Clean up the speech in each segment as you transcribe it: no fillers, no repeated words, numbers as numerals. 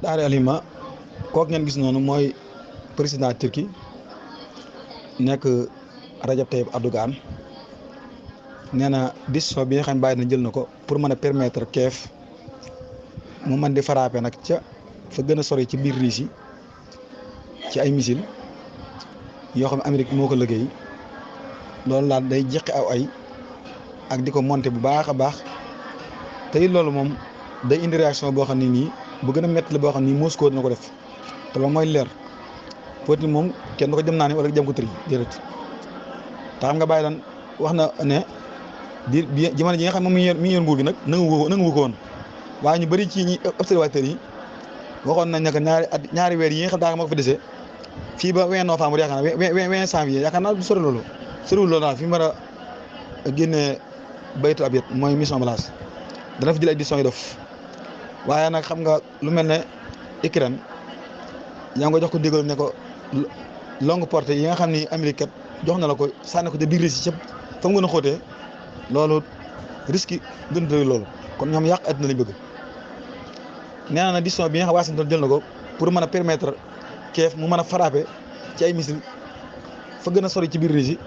Daara Alima kooku ngeen gis noonu mooy président Turquie nekk Rajab Tayyip Erdogan nee na décision bi nga xam ne bàyyi na jël na ko pour mën a permettre Kiev mu mën di frappé nag ca fa gën a sori ci biir Russie ci ay missile yoo xam ne Amérique moo ko liggéey loolu daal day jeqi aw ay ak di ko monter bu baax a baax te it loolu moom day indi réaction boo xam ne nii bu gën a métti la boo xam ne nii Moscou dina ko def te loolu mooy leer Poutine moom kenn du ko jëm naa ne wala jëm ko tëri déedéet te xam nga bàyyi daan wax na ne di jamono ji nga xam ne moom mi ngi yor nguur gi nag nangu ko woon waaye ñu bëri ci ñi observateurs yi waxoon nañ ne que ñaari weer yi nga xam daa moo ko fi dese fii ba 20 novembre yaakaar naa 20 janvier yaakaar naa du sori loolu soriwul loolu daal fi mu war a génnee baytu abiyat mooy mission blanche dana fi jël ay décisions yu dof waaye nag xam nga lu mel ne Ukraine yaa ngi ko jox ko déglu ne ko longue portée yi nga xam ni Amérique kat jox na la ko sànni ko te biir Russie ca fa mu gën a xóotee loolu risque yi gën a loolu kon ñoom yàq àddina lañ bëgg. nee na décision bi nga xam Washington jël na ko pour mën a permettre Kiev mu mën a frappé ci ay missile fa gën a sori ci biir Russie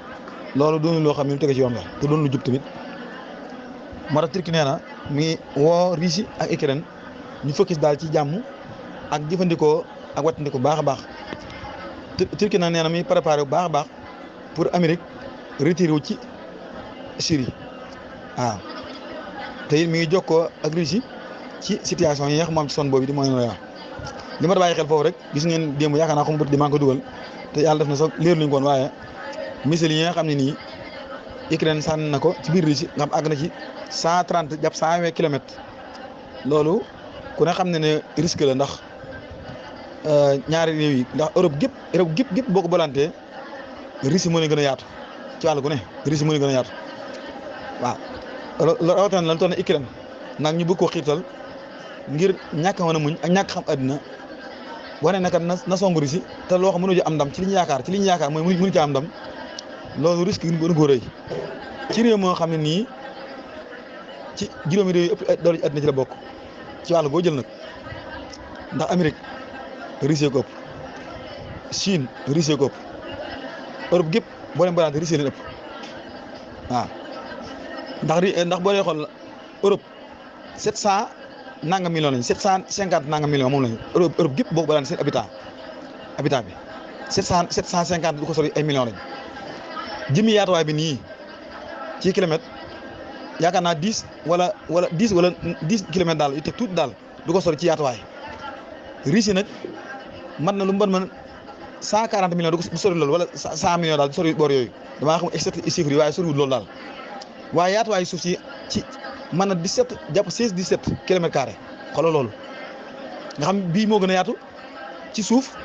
loolu doonul loo xam ne lu tege ci yoon la te doon lu jub tamit moo tax Turquie nee na mi woo Russie ak Ukraine ñu focus daal ci jàmm ak jëfandikoo ak wattandiko baax a baax Turquie nag nee na mi préparé bu baax a baax pour Amérique retiré wu ci Syrie waaw te it mi ngi jokkoo ak Russie ci situation yi nga xam moom ci zone boobu di mooy li ma bàyyi xel foofu rek gis ngeen démb yaakaar naa ko mu di maa ngi ko dugal te yàlla def na sax leer luñ ko woon waaye missiles yi nga xam ne nii Ukraine sànni na ko ci biir Russie nga xam àgg na ci 130 jàpp 120 kilomètres loolu ku ne xam ne ne risque la ndax ñaari réew yi ndax Europe gépp boo ko bolantee Russie moo leen gën a yaatu ci wàllu gu ne Russie moo leen gën a yaatu waaw rawatina lan toll na Ukraine nag ñu bëgg koo xiirtal ngir ñàkk a mën a muñ ak ñàkk xam àddina wane naka na songu Russie te loo xam mënuñu am ndam ci li ñu yaakaar mooy mënuñu ci am ndam loolu risque yi gën koo rëy ci réew moo xam ne nii ci juróomi réew yi ëpp doole ci àddina ci la bokk ci wàllu boo jël nag ndax Amérique Russie ko ëpp Chine Russie ko ëpp Europe gépp boo leen balante Russie leen ëpp waaw ndax boo dee xool Europe 700 nangam millions lañu 750 nangam millions moom lañu Europe gépp boo ko balante seen habitat bi 750 du ko sori ay millions lañu jëmi yaatuwaay bi nii ci kilomètre yaakaar naa 10 wala 10 kilomètres daal yu teg tuuti daal du ko sori ci yaatuwaay Russie nag mën na lu mu mën 140 millions du sori loolu wala 100 millions daal du sori boor yooyu damaa xam exact chiffre yi waaye soriwul loolu daal waaye yaatuwaay suuf si ci mën na 17 jàpp 17 kilomètres carrés xoolal loolu nga xam bii moo gën a yaatu ci suuf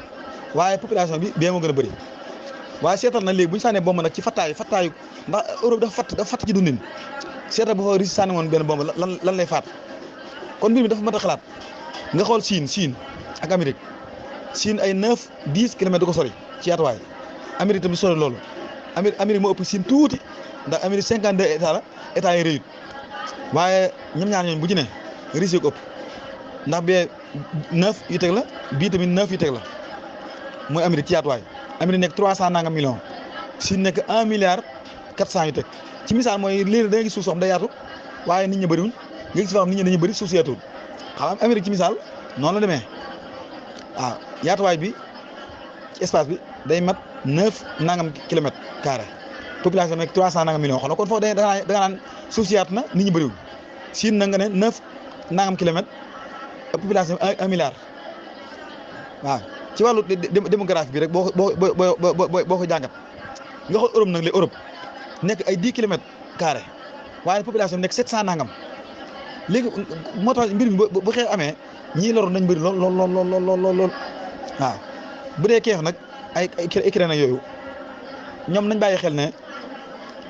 waaye population bi bee moo gën a bëri waaye seetal na léegi bu ñu sànnee bomb nag ci fattaayu ndax Europe dafa fatt ci dundin seetal bu fa Russie sànni woon benn bomb lan lay faat kon mbir mi dafa mat a xalaat nga xool Chine ak Amérique Chine ay 9-10 kilomètres du ko sori ci yaatuwaay Amérique tamit sori loolu Amérique moo ëpp Chine tuuti ndax Amérique 52 états la états yi rëyut waaye ñoom ñaar ñooñu bu ci ne Russie ko ëpp ndax bee 9 yu teg la bii tamit 9 yu teg la mooy Amérique ci yaatuwaay Amérique nekk 300 nangam millions Chine nekk 1 milliard 400 yu teg ci misaal mooy léegi da ngay gis suuf soo xam day yaatu waaye nit ñi bëriwul nga gis fa xam nit ñi dañuy bëri suuf si yaatuwul xam nga Amérique ci misaal noonu la demee waaw yaatuwaay bi ci espace bi day mat 9 nangam kilomètres carré population nekk 300 nangam millions xam nga kon foofu da nga naan suuf si yaatu na nit ñi bëriwul Chine na nga ne 9 nangam kilomètres population 1 milliard waaw ci wàllu démographie bi rek boo ko jàngat nga xool Europe nag léegi Europe nekk ay 10 kilomètres carré waaye population bi nekk 700 nangam léegi moo tax mbir mi bu xew amee ñii loroon nañ bëri lool waaw bu dee Kiev nag ay Ukraine ak yooyu ñoom nañ bàyyi xel ne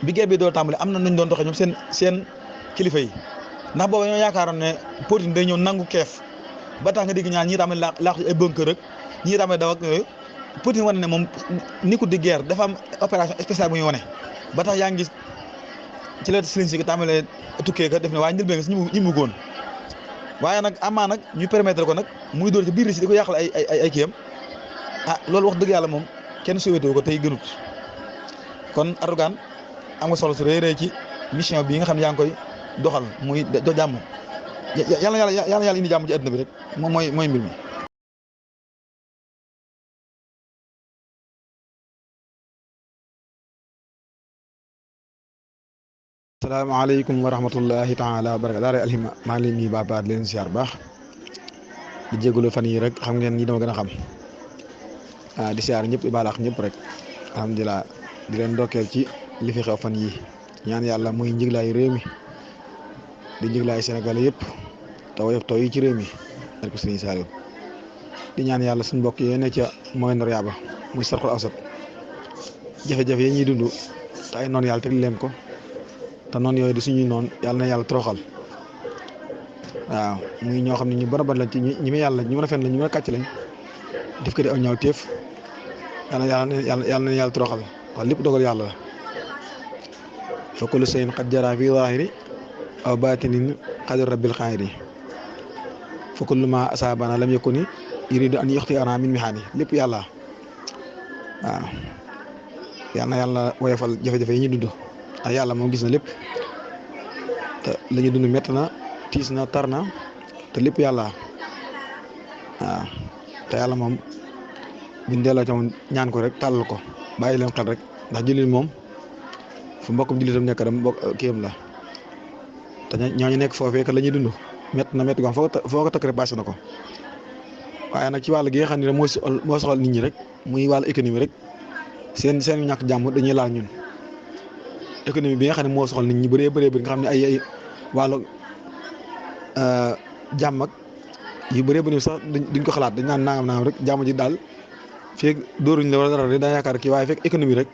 bi guerre bi doo tàmbali am na nuñ doon doxee ñoom seen kilifa yi ndax booba ñoo yaakaaroon ne Poutine day ñëw nangu Kiev ba tax nga dégg ñaar ñii tamit laax ay bunker rek ñii tamit daw ak yooyu Poutine wane ne moom ni ko di guerre dafa am opération spéciale bu ñu wane ba tax yaa ngi gis ci la Zelensky tàmbalee tukkee ka def ne waaye njëlbeen si ñi mu góon waaye nag amaa nag ñu permettre ko nag muy dóor ci biir si di ko yàqal ay kiyam loolu wax dëgg yàlla moom kenn souhaité ko tey gënut kon Erdogan am nga solo su rëy ci mission bii nga xam ne yaa ngi koy doxal muy do jàmm yàlla indi jàmm ci àdduna bi rek moom mooy mbir mi. salaamaaleykum wa rahmatullahi taala wa barakaatu daara alhimma maa ngi leen nii baax leen siyaar baax di jégalu fan yi rek xam ngeen ñi dama gën a xam di siyaar ñëpp di baalaax ñëpp rek alhamdulilah di leen ndokkeel ci li fi xew fan yi ñaan yàlla muy njiglaayu réew mi di njiglaayu Sénégal yëpp te woyof tooy yi ci réew mi ak Sëriñ Saliou di ñaan yàlla suñu mbokk yi ne ca Moyen-Orient ba muy Sarxul Awsat jafe-jafe yi ñuy dund te ay noonu yàlla teg leen ko te noonu yooyu di suñuy noonu yàlla na yàlla toroxal waaw muy ñoo xam ne ñu bon a bon lañ ci ñi ma yàlla ñu mën a fen lañ ñu mën a kàcc lañ def ko di aw ñaaw téef yàlla na yàlla toroxal wax lépp dogal yàlla la fa kullu shay'in qad jara fi zahiri aw batinin qadar rabbil xaayiri fa kullu ma asabana lam yakuni yuridu an yuxti'ana min mihani lépp yàlla waaw yàlla na yàlla woyofal jafe-jafe yi ñu dund yàlla moom gis na lépp te la ñu dund métti na tiis na tar na te lépp yàlla waaw te yàlla moom buñ delloo ca moom ñaan ko rek tàllal ko bàyyi leen xel rek ndax jullit moom fu mbokkum jullitam nekk dem mbokk kiyam la te ñooñu nekk foofee kat la ñuy dund métti na métti ko foo ko takk rek passé na ko waaye nag ci wàll gi nga xam ne moo soxal nit ñi rek muy wàllu économie rek seen ñàkk jàmm dañuy laal ñun. économie bi nga xam ne moo soxal nit ñi bëree nga xam ne ay wàllu jàmm ak yu bëree bëri sax duñ ko xalaat dañ naan nangam rek jàmm ji daal feeg dóoruñ la wala dara rek daa yaakaar kii waaye fekk économie rek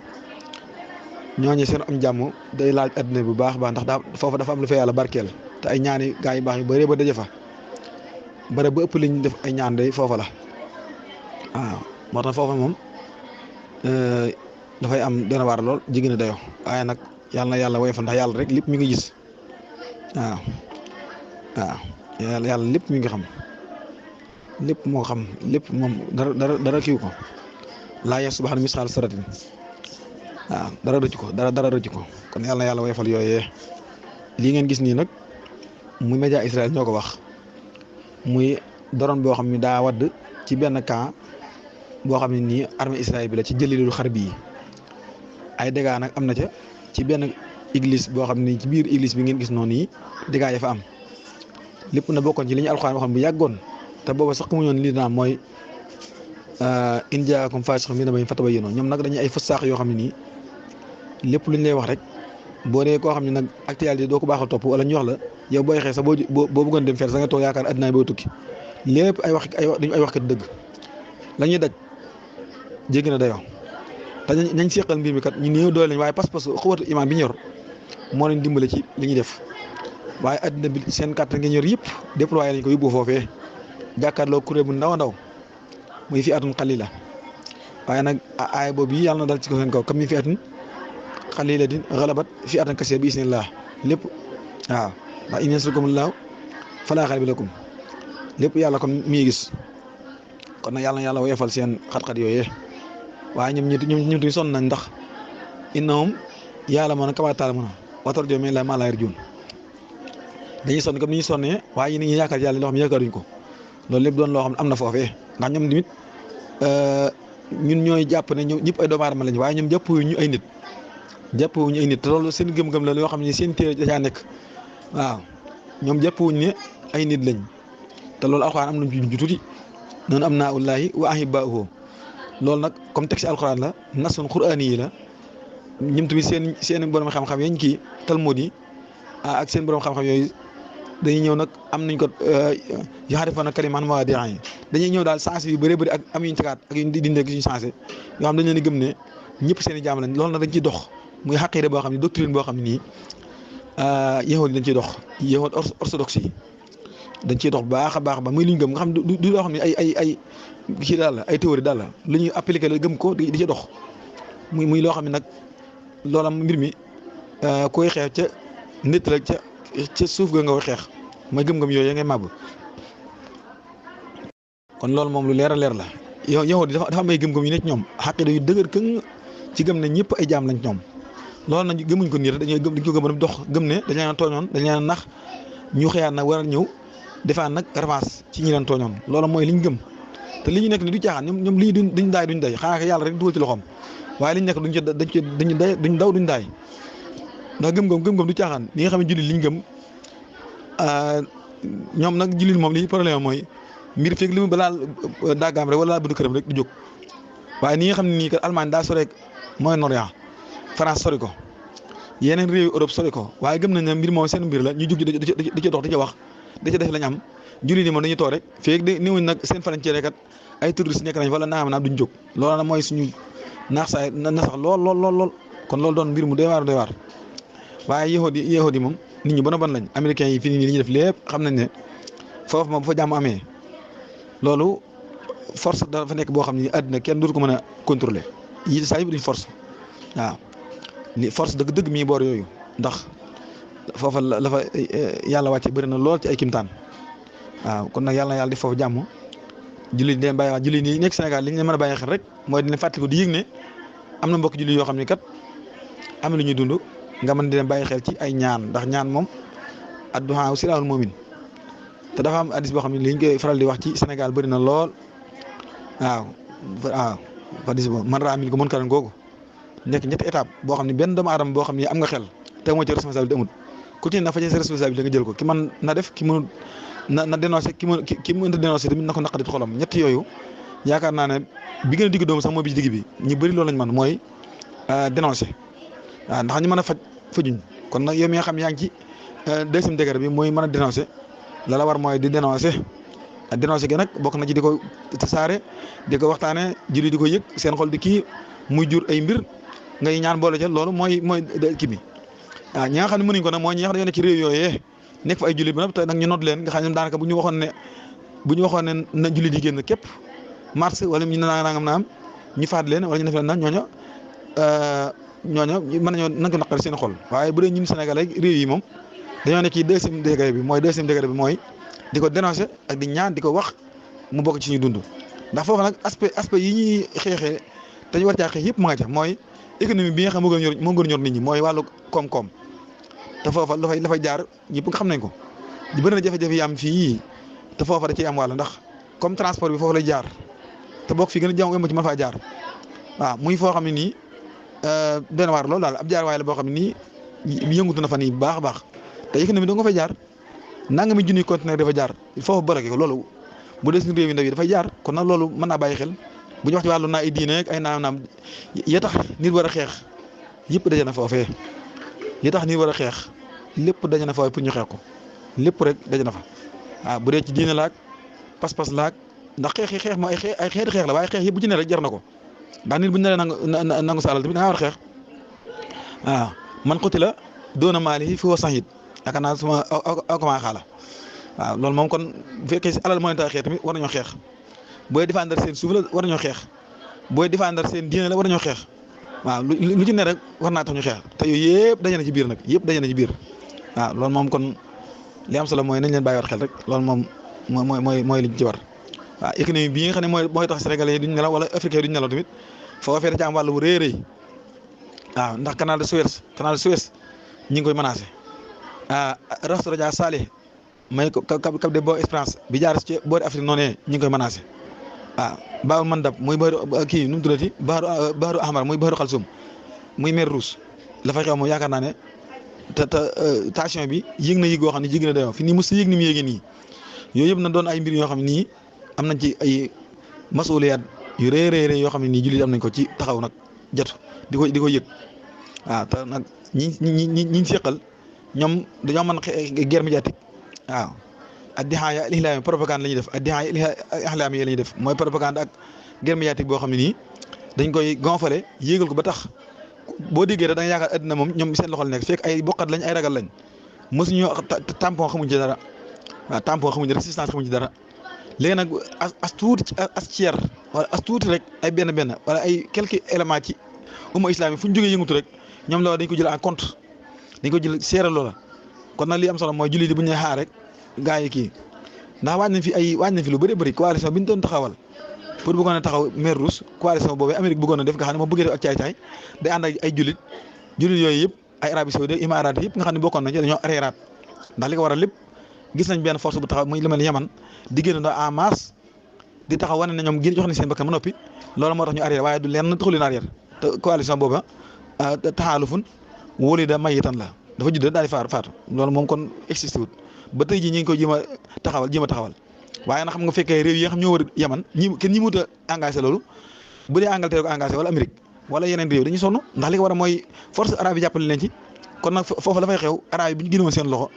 ñooñu seen am jàmm day laaj adduna bu baax ndax foofu dafa am lu fa yàlla barkeel te ay ñaani gaa yu baax yu bëree ba daje fa bare ba ëpp liñ def ay ñaan day foofa la waaw moo tax foofa moom dafay am dana waar lool jigéen a dayoo waaye nag yàlla na yàlla woyofal ndax yàlla rek lépp mi ngi gis waaw yàlla lépp mi ngi xam lépp moo xam lépp moom dara kiw ko laa yeesu subhaana misqaal saratin waaw dara rëcc ko dara rëcc ko kon yàlla na yàlla woyofal yooyee lii ngeen gis nii nag muy média Israël ñoo ko wax muy drone boo xam ne daa wadd ci benn camp boo xam ne nii armée Israël bi la ci jëlilul xarbi yi ay dégâts nag am na ca ci benn église boo xam ne ci biir église bi ngeen gis noonu yi dégâts ya fa am lépp na bokkoon ci li ñu alxuraan waxoon bu yàggoon te booba sax xamuñu woon lii dina mooy in jaakum faasiqun bi naba'in fatabayyanu ñoom nag dañuy ay fësaax yoo xam ne nii lépp lu ñu lay wax rek boo dee koo xam ne nag actualité doo ko baax a topp wala ñu wax la yow booy xee sax boo bëggoon dem fer sa nga toog yaakaar addinaay boo tukki lépp dañu ay wax kat dëgg la ñuy daj jéggi na dayoo te nañ seqal mbir mi kat ñu néew doole lañ waaye pas-pas xuwatu imaan bi ñor moo leen dimbale ci li ñuy def waaye addina bi seen kàttan nga ñor yëpp déployé lañ ko yóbbu foofee jàkkaarloo kuréel bu ndaw a ndaw muy fi atun xalila waaye nag aay boobu yi yàlla na dal ci ko seen kaw comme mi fi atun xalilatin xalabat fi atan kasiira bi isnillah lépp waaw ndax in yansurkumullahu falaa gaaliba lakum lépp yàlla kon mi ngi gis kon nag yàlla na yàlla woyofal seen xat-xat yooyee waaye ñoom ñun sonn nañ ndax innahum ya'lamuuna kamaa ta'lamuuna wa tarjuuna min llaahi maa laa yarjuun dañuy sonn comme ni ñu sonnee waaye ñu yaakaar yàlla loo xam ne yaakaaruñ ko loolu lépp doon loo xam ne am na foofee ndax ñoom tamit ñun ñooy jàpp ne ñëpp ay doomu aadama lañ waaye ñoom jàppuñu ay nit te loolu seen gëm-gëm la yoo xam ne seen téere da caa nekk waaw ñoom jàppuñu ne ay nit lañ te loolu alxuraan am nañ ci ju tuuti noonu am naa ullaahi wa ahibbaahu loolu nag comme texte alxuraan la nasun quraani yi la ñoom tamit seen borom xam-xam yañ kii talmud yi ak seen borom xam-xam yooyu dañuy ñëw nag am nañ ko yaxarifuuna kalimaat mawaadiihaa yi dañuy ñëw daal sensé yu bëree bëri ak am yuñ tegaat ak yuñ dindi ak yuñ sensé yoo xam dañ leen di gëm ne ñëpp seen i jaam lañ loolu nag dañ ciy dox muy xaqiida boo xam ne doctrine boo xam ne nii yahuud yi dañ ciy dox yahuud orthodoxe yi dañ ciy dox baax a baax ba muy lu ñu gëm nga xam du loo xam ne ay kii daal la ay théorie daal la lu ñuy appliqué la gëm ko di ci dox muy loo xam ne nag loolam mbir mi koy xeex ca nit la ca suuf ga nga koy xeex mooy gëm-gëm yooyu ngay màbb. kon loolu moom lu leer a leer la yow dafa am ay gëm-gëm yu nekk ñoom xaqida yu dëgër këng ci gëm ne ñëpp ay jaam lañ ñoom loolu nag gëmuñ ko nii rek dañ ko gëm dox gëm ne dañ leen tooñoon dañ leen nax ñu xëyaat nag war a ñëw defaan nag revanche ci ñi leen tooñoon loolu mooy liñ gëm te li ñu nekk ni du caaxaan ñoom lii duñ day xanaa ko yàlla rek dugal ci loxoom waaye liñ nekk duñ daw duñ daay ndax gëm-gëm du caaxaan li nga xam ne jullit liñ gëm ñoom nag jullit moom li problème mooy mbir feeg li mu balaa daagaam rek wala buntu këram rek du jóg waaye ni nga xam ne nii kat Allemagne daa sore Moyen-Orient France sori ko yeneen réew Europe sori ko waaye gëm nañ ne mbir moom seen mbir la ñu jug di ci dox di ci wax di ci def lañ am jullit yi moom dañuy toog rek feeg de néewuñ nag seen frontière kat ay touristes nekk nañ wala naam duñ jóg loolu nag mooy suñu naax saay na sax lool kon loolu doon mbir mu doy waar waaye yahudi moom nit ñi bon lañ américains yi fii nii li ñuy def lépp xam nañ ne foofu moom bu fa jàmm amee loolu force dafa nekk boo xam ne àddina kenn dootu ko mën a contrôler yi saa yëpp duñ force waaw li force dëgg mii boor yooyu ndax foofa la fa yàlla wàcce bëri na lool ci ay kimtaan waaw kon nag yàlla di foofu jàmm jullit di leen bàyyi jullit yi nekk Sénégal li ñu leen mën a bàyyi xel rek mooy di leen fàttaliku di yëg ne am na mbokk jullit yoo xam ne kat am na lu ñuy dund nga mën di leen bàyyi xel ci ay ñaan ndax ñaan moom adduhaa silaahul muumin te dafa am hadis boo xam ne li ñu koy faral di wax ci Sénégal bëri na lool waaw hadis boobu man raa min ko mën karan googu nekk ñetti étape boo xam ne benn doomu aadama boo xam ne am nga xel te moo ci responsabilité amut ku ci ne na fa ci sa responsabilité nga jël ko ki man na def ki mënut na dénoncé ki mënut a dénoncé tamit na ko naqari xolam ñett yooyu yaakaar naa ne bi gën a digg doomu sax mooy bi ci digg bi ñu bëri loolu lañ man mooy dénoncé waaw ndax ñu mën a fajuñ kon nag yow mi nga xam yaa ngi ci deuxième degré bi mooy mën a dénoncé la war mooy di dénoncé dénoncé gi nag bokk na ci di ko tasaare di ko waxtaanee julli di ko yëg seen xol di kii muy jur ay mbir ngay ñaan boole ca loolu mooy kii bi waaw ñi nga xam ne mënuñ ko nag mooy ñi nga xam ne dañoo nekk ci réew yooyee nekk fa ay julli ba te nag ñu noot leen nga xam ne daanaka bu ñu waxoon ne na julli di génn képp mars wala ñu nangam naam ñu faat leen wala ñu def leen naan ñooñu mën nañoo nañ ko naqari seen xol waaye bu dee ñun Sénégal ak réew yi moom dañoo nekk ci deuxième degré bi mooy di ko dénoncer ak di ñaan di ko wax mu bokk ci ñu dund ndax foofu nag aspect yi ñuy xeexee te ñu war caa xeex yëpp ma nga ca mooy économie bi nga xam moo gën a ñor nit ñi mooy wàllu koom-koom te foofa la fay jaar ñëpp nga xam nañ ko di bëri na jafe-jafe yi am fii te foofa da ciy am wàll ndax comme transport bi foofu lay jaar te bokk fii gën a jàmm ci mën faa jaar waaw muy foo xam ne nii benn waar loolu daal ab jaar waaye la boo xam ne nii yëngutu na fa nii bu baax a baax te économie da nga fay jaar nangami junniy conteneur dafa jaar foofu bërëk ko loolu bu dee suñu réew yi ndaw yi dafay jaar kon nag loolu mën naa bàyyi xel bu ñu wax ci wàllu naa ay diine ak ay naam ya tax nit war a xeex yëpp daje na foofee ya tax nit war a xeex lépp daje na foofee pour ñu xeex ko lépp rek daje na fa waaw bu dee ci diine laag pas-pas laag ndax xeex moo ay xeeti xeex la waaye xeex yëpp bu ci ne rek jar na ko ndax nit bu ñu nee nangu sa alal tamit da ngaa war a xeex waaw man qutila doona maalihi fa huwa shahiid yaakaar naa suma akama xaala waaw loolu moom kon bu fekkee si alal mooy tax xeex tamit war nañoo xeex booy défendre seen suuf la war nañoo xeex booy défendre seen diine la war nañoo xeex waaw lu ci ne rek war naa tax ñu xeex te yooyu yëpp daje na ci biir nag yëpp daje na ci biir waaw loolu moom kon li am solo mooy nañ leen bàyyi war xel rek loolu moom mooy liñ ci war waaw économie bi nga xam ne mooy tax sénégalais yi duñ nelaw wala africain yi duñ nelaw tamit foofee da ci am wàll bu rëy a rëy waaw ndax canal de Suez ñi ngi koy menacé Rastro Dia Saleh may ko Cap de Bonne Espérance bi jaar ci boori Afrique noonu ñi ngi koy menacé waaw Baabu Mandab muy kii nu mu tuddati Bahru Ahmar muy Bahru Xalsum muy mer Rouge la fay xew moom yaakaar naa ne te tension bi yëg na goo xam ne jéggi na dayoo fi nii mos a yëg ni mu yéegee nii yooyu yëpp na doon ay mbir yoo xam ne nii am nañ ci ay masuliyaat yu rëy yoo xam ne nii jullit am nañ ko ci taxaw nag jot di ko yëg waaw te nag ñi seqal ñoom dañoo mën guerre médiatique waaw ad-dihaaya al-ihlaami propagande la ñuy def ad-dihaaya al-ihlaami la ñuy def mooy propagande ak guerre médiatique boo xam ne nii dañ koy gonfale yéegal ko ba tax boo déggee rek da nga yaakaar addina moom ñoom seen loxo la nekk fekk ay bokkat lañ ay ragal lañ mosuñu tampon xamuñ ci dara waaw tampon xamuñ ci résistance xamuñ ci dara léegi nag as tuuti as tiers wala as tuuti rek ay benn wala ay quelques éléments ci umma islamique fu ñu jógee yëngatu rek ñoom loolu dañ ko jël en compte dañ ko jël seere loola kon nag li am solo mooy jullit yi bu ñu xaar rek gaa yi kii ndax waaj nañ fi lu bëri bëri coalition bi ñu doon taxawal pour bëggoon a taxaw mer Rouge coalition boobu Amérique bëggoon a def nga xam ne moom bëggee def ak caay-caay day ànd ak ay jullit yooyu yëpp ay Arabie Saoudite Imaaraat yëpp nga xam ne bokkoon nañ ci dañoo reeraat ndax li ko waral lépp gis nañ benn force bu taxaw muy lu mel ni Yaman di génn ndax en masse di taxaw wane ne ñoom génn jox nañ seen bakkan ba noppi loolu moo tax ñu arrière waaye du lenn taxul leen arrière te coalition boobu taxaalufun wulida mayitan la dafa judd daal di faatu loolu moom kon existé wut ba tey jii ñu ngi ko jéem a taxawal waaye nag xam nga fekkee réew yi nga xam ñoo wër Yaman kenn ñi mut a engagé loolu bu dee Angleterre ko engagé wala Amérique wala yeneen réew dañuy sonn ndax li ko war a mooy force arabe yi jàppale leen ci kon nag foofu dafay xew arabe yi bu ñu génnewoon seen loxo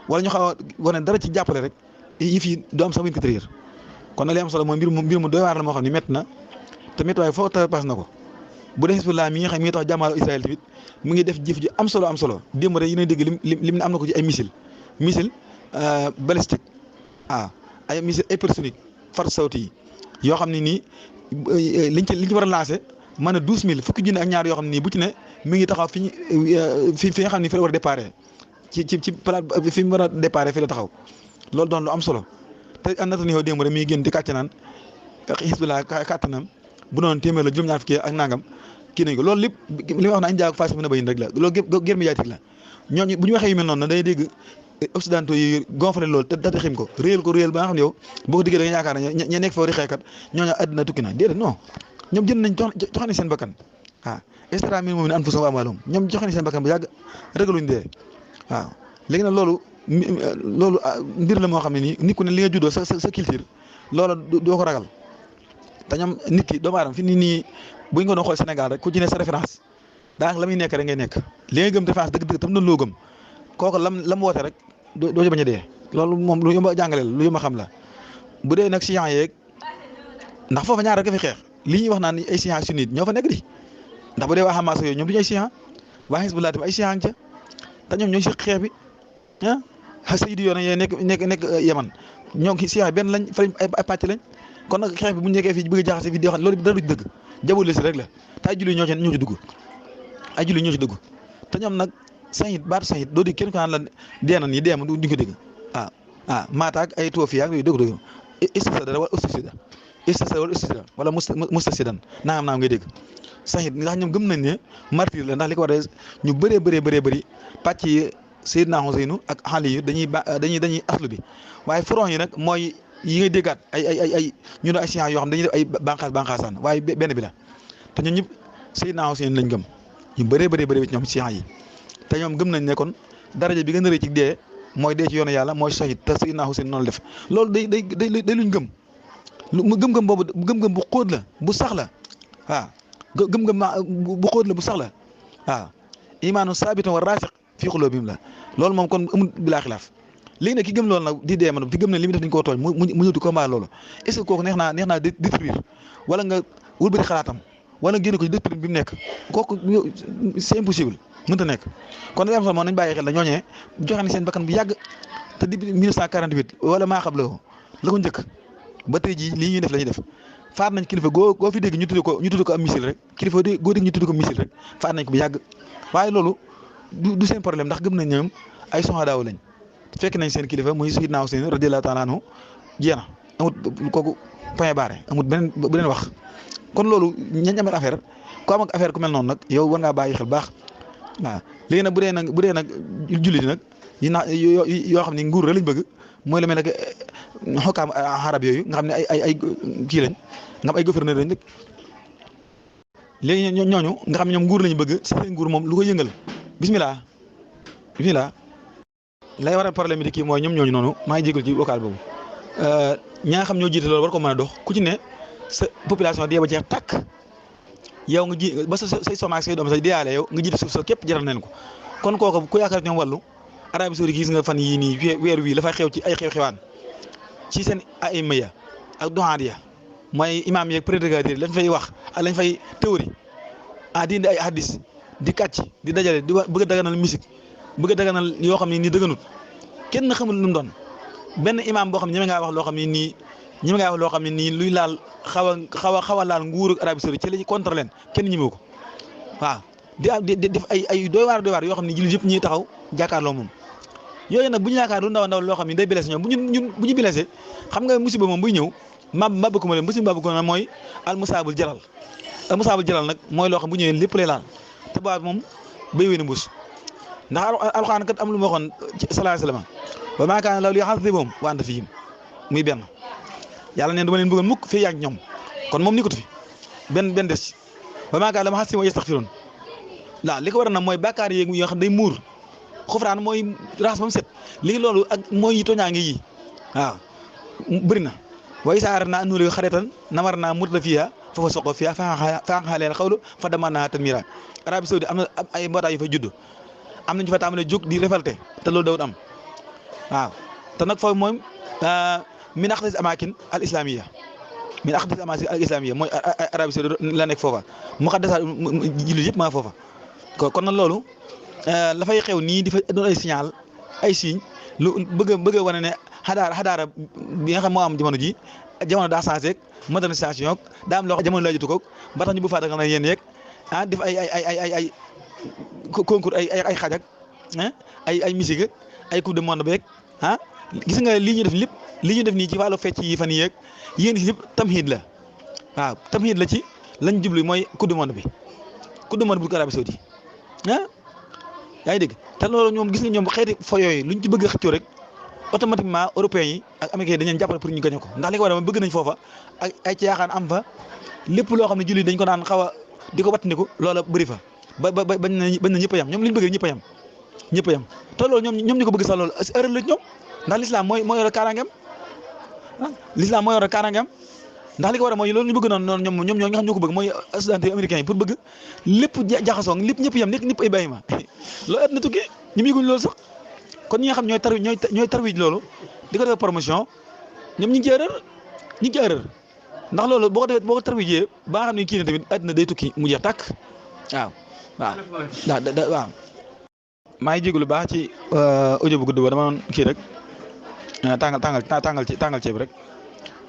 wala ñu xaw a wane dara ci jàppale rek yi fii du am sax bu ñu ko tëriir kon nag li am solo mooy mbir mu doy waar la moo xam ne métti na te métti waaye foo ta pass na ko bu dee Hizbullah mi nga xam mi ngi tax jàmmaarloo Israël tamit mu ngi def jëf ji am solo démb rek yéen a dégg lim ne am na ko ci ay missile balistique ay missile hypersonique far sawti yi yoo xam ne nii liñ ci war a lancé mën a 12000 fukki junne ak ñaar yoo xam ne nii bu ci ne mi ngi taxaw fi nga xam ne fi la war a déparé ci plate fi mu war a déparé fi la taxaw loolu doon lu am solo te Netanyahu démb rek mi ngi génn di kàcce naan Hizbullah kàttanam bu doon téeméer la juróom-ñaar fukki ak nangam kii nañ ko loolu lépp li ma wax na añ jaag face mën a bayin rek la loolu guerre médiatique la ñooñu bu ñu waxee yu mel noonu na day dégg occidentaux yi gonflé loolu te dati xim ko réel ba nga xam ne yow boo ko diggee da nga yaakaar ne ña nekk foofu di xeexkat ñooñu àddina tukki na déedéet non ñoom jënd nañ joxe nañ seen bakkan waaw extra mil moom ne anfusahum wa amwaalahum ñoom joxe nañ seen bakkan bu yàgg ragaluñ dee waaw léegi nag loolu mbir la moo xam ne nii nit ku ne li nga juddoo sa culture loola doo ko ragal te ñoom nit ki doomu aadama fi nii buñ ko doon xool Sénégal rek ku ci ne sa référence daanaka la muy nekk rek ngay nekk li nga gëm référence dëgg tam doon loo gëm kooku lam woote rek doo ci bañ a dee loolu moom lu yomb a jàngaleel lu yomb a xam la bu dee nag science yeeg ndax foofa ñaar rek a fi xeex li ñuy wax naan ay science sunnite ñoo fa nekk di ndax bu dee waa Hamas yooyu ñoom du ñu ay science waa Hizbullah tamit ay science ca te ñoom ñooy si xeex bi Sayyidu yoon yee nekk Yaman ñoo ngi science benn lañ fa ay pàcc lañ kon nag xeex bi bu ñu nekkee fii bëgg a jaxase fii di wax loolu dara du ci dëgg jabul si rek la te ay julli ñoo ci dugg te ñoom nag baatu sahid doo dégg kenn ko naan la dee na nii dee ma duñ ko dégg maataak ay toofiyaak yooyu dëgg istisada wala wala mustasidan naam ngay dégg sahid ndax ñoom gëm nañ ne martyr la ndax li ko war a ñu bëree pàcc yi Seydina Huseynu ak Ali yi dañuy aslu bi waaye front yi nag mooy yi ngay déggaat ay ñu ne ay science yoo xam dañuy def ay banqaasaan waaye benn bi la te ñun ñëpp Seydina Huseynu lañ gëm ñu bëree ci ñoom science yi te ñoom gëm nañ ne kon daraja bi gën a rëy ci dee mooy dee ci yoonu yàlla mooy shahid te Seydina Hussein noonu la def loolu day luñ gëm gëm-gëm boobu gëm-gëm bu xóot la bu sax la waaw gëm-gëm bu xóot la bu sax la waaw imaanu saabitun wa raasiq fii quluubihim la loolu moom kon amul bilaa xilaaf léegi nag ki gëm loolu nag di dee man ki gëm ne li mu def dañ koo tooñ mu ñëw di combat loolu est-ce que kooku neex naa détruire wala nga wëlbati xalaatam wala génne ko ci discipline bi mu nekk kooku c'est impossible mënta nekk kon li am solo moom nañ bàyyi xel la ñooñee joxe nañ seen bakkan bu yàgg te depuis 1948 wala maa xam la ko njëkk ba tey jii lii ñuy def la ñuy def faat nañ kilifa goo fi dégg ñu tudd ko am missile rek kilifa goo dégg ñu tudd ko missile rek faat nañ ko bu yàgg waaye loolu du seen problème ndax gëm nañ ñoom ay soxadaaw lañ fekk nañ seen kilifa muy Sayyidina Huseyn radiyallahu ta'ala anhu jeex na amut kooku point barré amut beneen wax kon loolu ñañ amal affaire ku am ak affaire ku mel noonu nag yow war ngaa bàyyi xel baax waaw léegi nag bu dee nag jullit yi nag yoo xam ne nguur rek lañ bëgg mooy lu mel ne xokkaam arab yooyu nga xam ne ay kii lañ nga xam ay gouverneur lañ rek léegi ñooñu nga xam ne ñoom nguur lañu bëgg seen nguur moom lu ko yëngal bismillah lay waral problème bi di kii mooy ñoom ñooñu noonu maa ngi jégal ci vocal boobu ñaa nga xam ñoo jiite loolu war ko mën a dox ku ci ne sa population di ba jeex tàkk yow nga ji ba say somaak say doom say diyaale yow nga jiite suuf sa képp jaral nañ ko kon kooku ku yaakaar ñoom wàllu Arabie Saoudite gis nga fan yii nii weer wii dafay xew ci ay xew-xewaan ci seen ay maya ak doxaat ya mooy imaam yeeg prédicateur lañ fay wax ak lañ fay théorie di indi ay hadis di kàcc di dajale di bëgg a daganal musique bëgg a daganal yoo xam ne nii dëgganut kenn xamul lu mu doon benn imaam boo xam ne ñeme ngaa wax loo xam ne nii ñeme ngaa wax loo xam ne nii luy laal xaw a laal nguuru Arabie Saoudite ci la ñu contre leen kenn ñemewu ko waaw di def ay doy waar yoo xam ne jullit yëpp ñuy taxaw jàkkaarloo moom yooyu nag bu ñu yaakaar du ndaw ndaw loo xam ne day blessé ñoom bu ñu blessé xam nga musiba moom buy ñëw mabba ko ma leen musiba mabba ko mooy almusaabul jalal nag mooy loo xam bu ñëwee lépp lay laal te boobu moom béy wéy na mbuus ndax alxuraan kat am lu ma waxoon ci sallallahu alayhi wa sallam wa maa kaana llaahu liyu'azzibahum wa anta fiihim muy benn yàlla neen du ma leen bëggoon mukk fii yàgg ñoom kon moom nekkatu fi benn des ci wa maa kaana mu'azzibahum wa yastaghfiruun waaw li ko war a nag mooy bàkkaar yeeg yoo xam day muur xufraan mooy raxas ba mu set lii loolu ak mooy tooñaange yi waaw bëri na wa izaa aradnaa an nuhlika qaryatan amarnaa mutrafiihaa fa fasaquu fiihaa fa haaqqa alayhal qawlu fa dammarnaahaa tadmiiraa. Arabie Saoudite am na ay mbootaay yu fa judd am nañu fa tàmbalee jóg di révolté te loolu dawut am waaw te nag foofu moom min aqdasi amaakin al islamiyya mooy Arabie Saoudite la nekk foofa muqaddasa jullit yëpp maa foofa kon nag loolu la fay xew nii di fa doon ay signal ay signe lu bëgg a wane ne xadaara bi nga xam moo am jamono ji jamono daa changé modernisation daa am loo xam jamono laajatu ko ba tax ñu bu faa da nga yéen yeeg def ay concours ay xaj ak ay musique ay coupe du monde beeg gis nga lii ñu def lépp li ñu def nii ci wàllu fecc yi fan yii yeeg yéen si lépp tamxiid la waaw tamxiid la ci lañ jublu mooy coupe du monde bi bu ko Arabie Saoudite yaa ngi dégg te loolu ñoom gis nga ñoom xeeti fo yooyu luñ ci bëgg a xëccoo rek automatiquement européens yi ak américains yi dañ leen jàppale pour ñu gañe ko ndax li ko war a bëgg nañ foofa ak ay caaxaan am fa lépp loo xam ne julli dañ ko naan xaw a di ko wattandiku loola bëri fa bañ na ñëpp a yem ñoom li ñu bëgg ñëpp a yem te loolu ñoom ñu ko bëgg sax loolu erreur la ñoom ndax l'islam mooy yore kaaraangeem l'islam mooy yore kaaraangeem ndax li ko war a mooy loolu ñu bëgg noonu ñoom ñoo nga xam ñoo ko bëgg mooy occidentaux américains yi pour bëgg lépp jaxasoo lépp ñëpp yem ñëpp ay bàyyi ma loolu at na tukki ñu mu yëguñ loolu sax kon ñi nga xam ñooy tarwij loolu di ko def promotion ñoom ñu ngi ci erreur ndax loolu boo ko tarwijee ba nga xam ne kii ne tamit àddina day tukki mu jeex tàkk waaw maa ngi jégalu baax ci audio bu gudd ba dama doon kii rek tàngal ceeb rek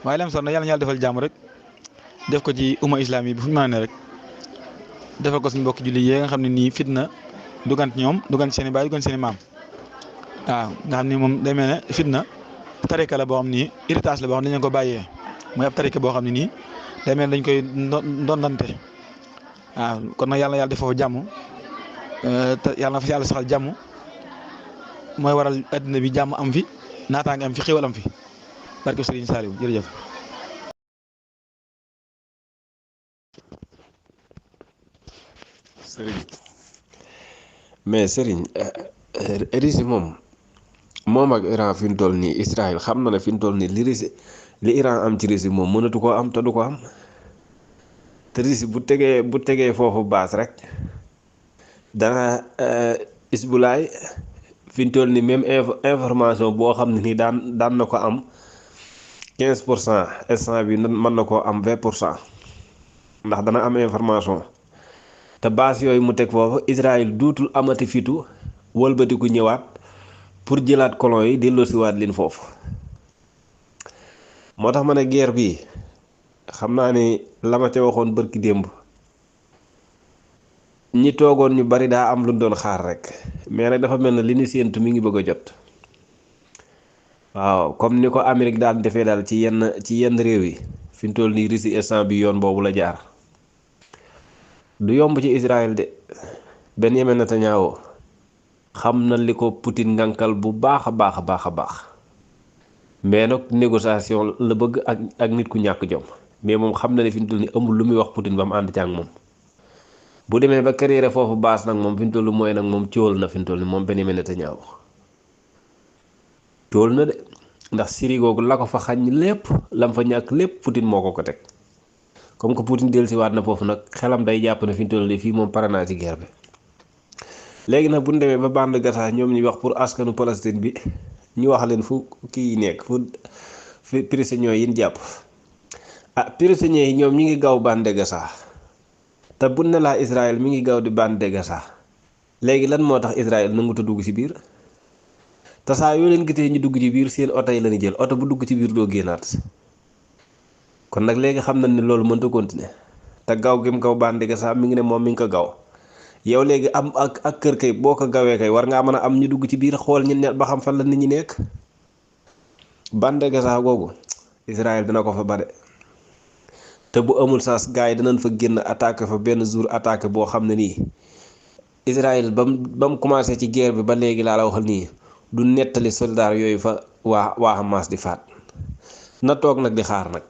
waaye lem na yàlla defal jàmm rek def ko ci umma islam yi bu fu ñu mën a ne rek defal ko suñu mbokk julli yi nga xam ne nii fitna dugan ñoom dugan seen i baay dugan seen i maam waaw nga xam ni moom day mel ne fitna tarika la boo xam ni héritage la boo xam ne dañu ko bàyyee mooy ab tarika boo xam ne nii day mel dañ koy ndondante waaw kon nag yàlla def foofu jàmm te yàlla na fa yàlla saxal jàmm mooy waral addina bi jàmm am fi naataange am fi xéwal am fi barke Serigne Saliou jërëjëf. Serigne mais Serigne Russie moom ak Iran fi mu toll nii Israël xam na ne fi mu toll nii li Iran am ci Russie moom mënatu koo am te du ko am te Russie bu tegee foofu baas rek dana Hezbollah fi mu toll nii même information boo xam ne nii daan na ko am 15% instant bi mën na koo am 20% ndax dana am information te baas yooyu mu teg foofu Israël duutul amati fitu wëlbatiku ñëwaat pour jëlaat colon yi delloosiwaat leen foofu moo tax ma ne guerre bi xam naa ni la ma ca waxoon bërki démb ñi toogoon ñu bari daa am lu doon xaar rek mais nag dafa mel ne li ñu séentu mi ngi bëgg a jot waaw comme ni ko Amérique daan defee daal ci yenn réew yi fi mu toll nii Russie instant bi yoon boobu la jaar du yomb ci Israël de Benyamin Netanyahu xam na li ko Poutine ngànkal bu baax a baax mais nag négociation la bëgg ak nit ku ñàkk jom mais moom xam na ne fi mu toll nii amul lu muy wax Poutine ba mu ànd ci ak moom bu demee ba créer foofu baas nag moom fi mu toll mooy nag moom cóol na fi mu toll nii moom Benyamin Netanyahu cóol na de ndax Syrie googu la ko fa xañ lépp lam fa ñàkk lépp Poutine moo ko teg comme que Poutine dellusiwaat na foofu nag xelam day jàpp ne fi mu toll nii fii moom pare naa ci guerre bi léegi nag bu ñu demee ba bande Gaza ñoom ñuy wax pour askanu Palestine bi ñu wax leen fu kii yi nekk fu prisonniers yi ñu jàpp prisonniers yi ñoom ñi ngi gaaw bande Gaza te bu ne laa Israël mi ngi gaaw di bande Gaza léegi lan moo tax Israël nangut a dugg ci biir te saa yoo leen gisee ñu dugg ci biir seen oto yi la ñu jël oto bu dugg ci biir doo génnaat kon nag léegi xam nañ ne loolu mënta continuer te gaaw gi mu gaaw bande Gaza mi ngi ne moom mi ngi ko gaaw yow léegi am ak kër kay boo ko gawee kay war ngaa mën a am ñu dugg ci biir xool ñun ñett ba xam fan la nit ñi nekk. bande Gaza googu Israël dina ko fa bare te bu amul saas gars yi dinañ fa génn attaqué fa benn jour attaqué boo xam ne nii Israël ba mu commencé ci guerre bi ba léegi laa la waxal nii du nettali soldat yooyu fa waa Hamas di faat na toog nag di xaar nag.